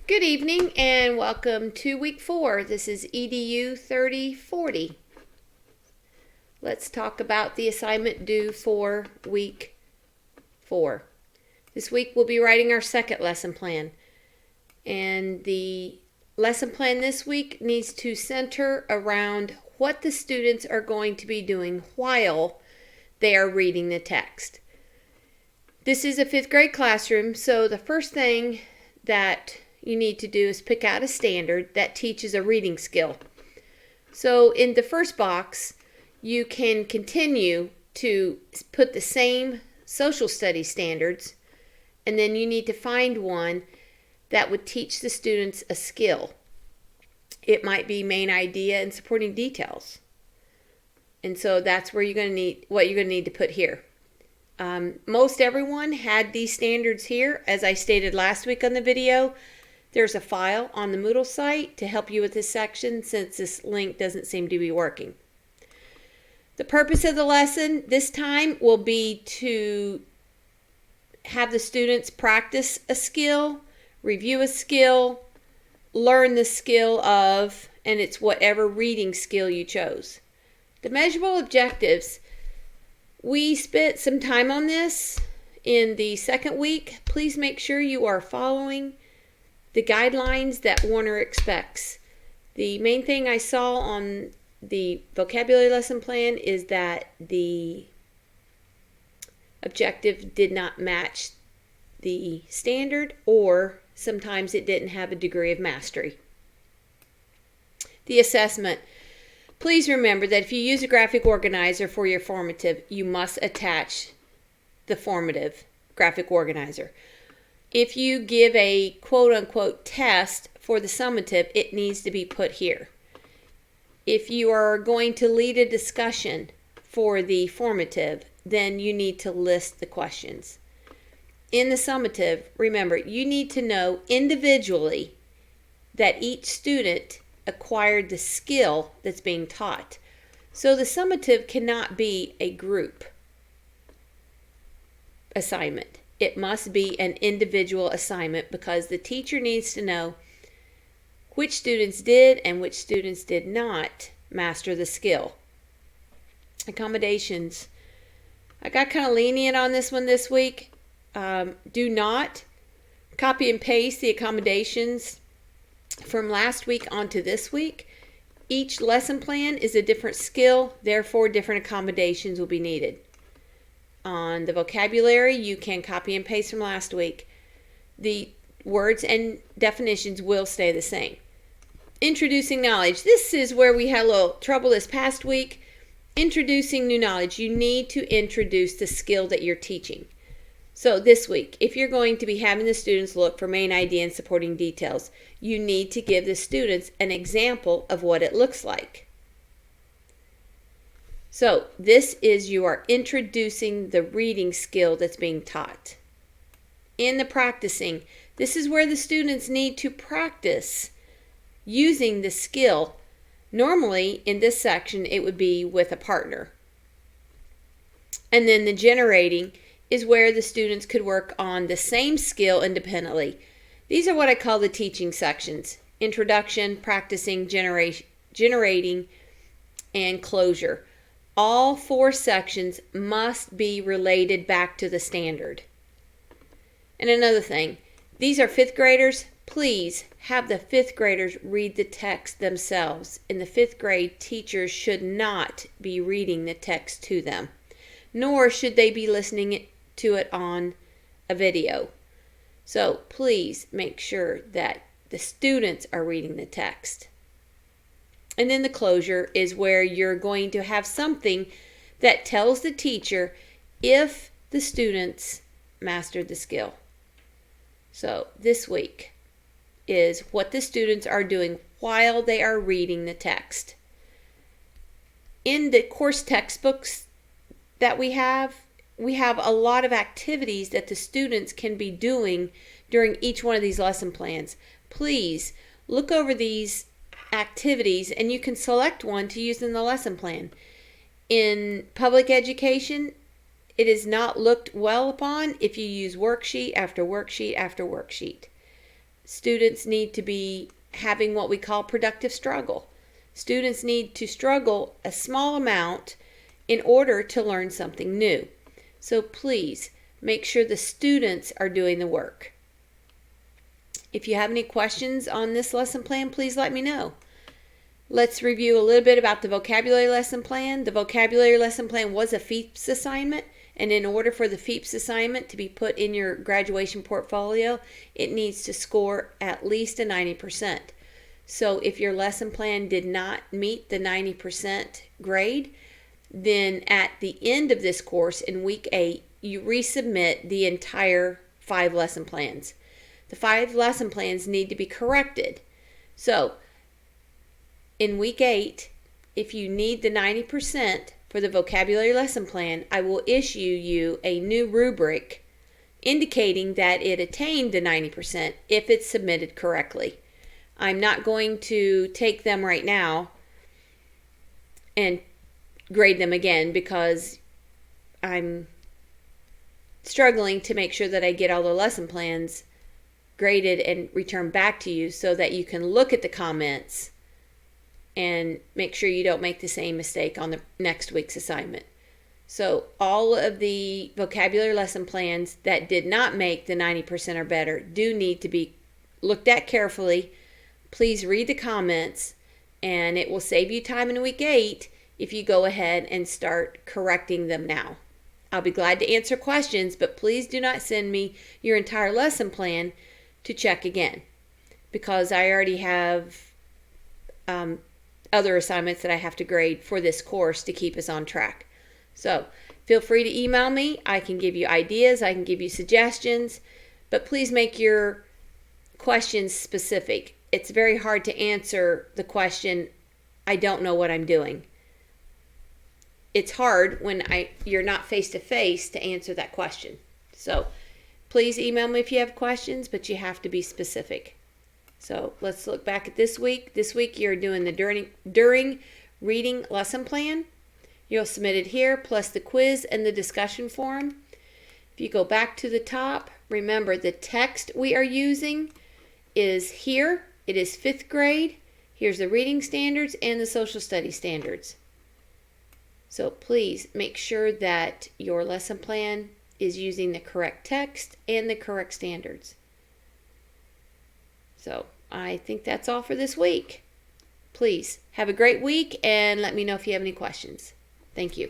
Good evening and welcome to week 4. This is EDU 3040. Let's talk about the assignment due for week 4. This week we'll be writing our second lesson plan. And the lesson plan this week needs to center around what the students are going to be doing while they are reading the text. This is a 5th grade classroom, so the first thing that you need to do is pick out a standard that teaches a reading skill. So in the first box, you can continue to put the same social studies standards, and then you need to find one that would teach the students a skill. It might be main idea and supporting details. And so that's where you're going to need what you're going to need to put here. Most everyone had these standards here. As I stated last week on the video, there's a file on the Moodle site to help you with this section since this link doesn't seem to be working. The purpose of the lesson this time will be to have the students practice a skill, review a skill, learn the skill of, and it's whatever reading skill you chose. The measurable objectives, we spent some time on this in the second week. Please make sure you are following the guidelines that Warner expects. The main thing I saw on the vocabulary lesson plan is that the objective did not match the standard, or sometimes it didn't have a degree of mastery. The assessment. Please remember that if you use a graphic organizer for your formative, you must attach the formative graphic organizer. If you give a quote-unquote test for the summative, it needs to be put here. If you are going to lead a discussion for the formative, then you need to list the questions. In the summative, remember, you need to know individually that each student acquired the skill that's being taught. So the summative cannot be a group assignment. It must be an individual assignment because the teacher needs to know which students did and which students did not master the skill. Accommodations. I got kind of lenient on this one this week. Do not copy and paste the accommodations from last week onto this week. Each lesson plan is a different skill, therefore different accommodations will be needed. On the vocabulary, you can copy and paste from last week. The words and definitions will stay the same. Introducing knowledge. This is where we had a little trouble this past week. Introducing new knowledge. You need to introduce the skill that you're teaching. So this week, if you're going to be having the students look for main idea and supporting details, you need to give the students an example of what it looks like. So this is, you are introducing the reading skill that's being taught. In the practicing, this is where the students need to practice using the skill. Normally in this section it would be with a partner. And then the generating is where the students could work on the same skill independently. These are what I call the teaching sections: introduction, practicing, generating, and closure. All 4 sections must be related back to the standard. And another thing, these are 5th graders. Please have the 5th graders read the text themselves. In the 5th grade, teachers should not be reading the text to them, nor should they be listening to it on a video. So please make sure that the students are reading the text. And then the closure is where you're going to have something that tells the teacher if the students mastered the skill. So this week is what the students are doing while they are reading the text. In the course textbooks that we have a lot of activities that the students can be doing during each one of these lesson plans. Please look over these activities and you can select one to use in the lesson plan. In public education, it is not looked well upon if you use worksheet after worksheet after worksheet. students need to be having what we call productive struggle. Students need to struggle a small amount in order to learn something new. So please make sure the students are doing the work. If you have any questions on this lesson plan, please let me know. Let's review a little bit about the vocabulary lesson plan. The vocabulary lesson plan was a FEEPS assignment, and in order for the FEEPS assignment to be put in your graduation portfolio, it needs to score at least a 90%. So if your lesson plan did not meet the 90% grade, then at the end of this course in week 8, you resubmit the entire 5 lesson plans. The 5 lesson plans need to be corrected. So in week 8, if you need the 90% for the vocabulary lesson plan, I will issue you a new rubric indicating that it attained the 90% if it's submitted correctly. I'm not going to take them right now and grade them again because I'm struggling to make sure that I get all the lesson plans graded and returned back to you so that you can look at the comments and make sure you don't make the same mistake on the next week's assignment. So all of the vocabulary lesson plans that did not make the 90% or better do need to be looked at carefully. Please read the comments, and it will save you time in week 8 if you go ahead and start correcting them now. I'll be glad to answer questions, but please do not send me your entire lesson plan to check again, because I already have other assignments that I have to grade for this course to keep us on track. So feel free to email me. I can give you ideas, I can give you suggestions, but please make your questions specific. It's very hard to answer the question, I don't know what I'm doing. It's hard when you're not face-to-face to answer that question. So please email me if you have questions, but you have to be specific. So let's look back at this week. This week you're doing the during reading lesson plan. You'll submit it here, plus the quiz and the discussion forum. If you go back to the top, remember the text we are using is here. It is 5th grade. Here's the reading standards and the social studies standards. So please make sure that your lesson plan is using the correct text and the correct standards. So I think that's all for this week. Please have a great week and let me know if you have any questions. Thank you.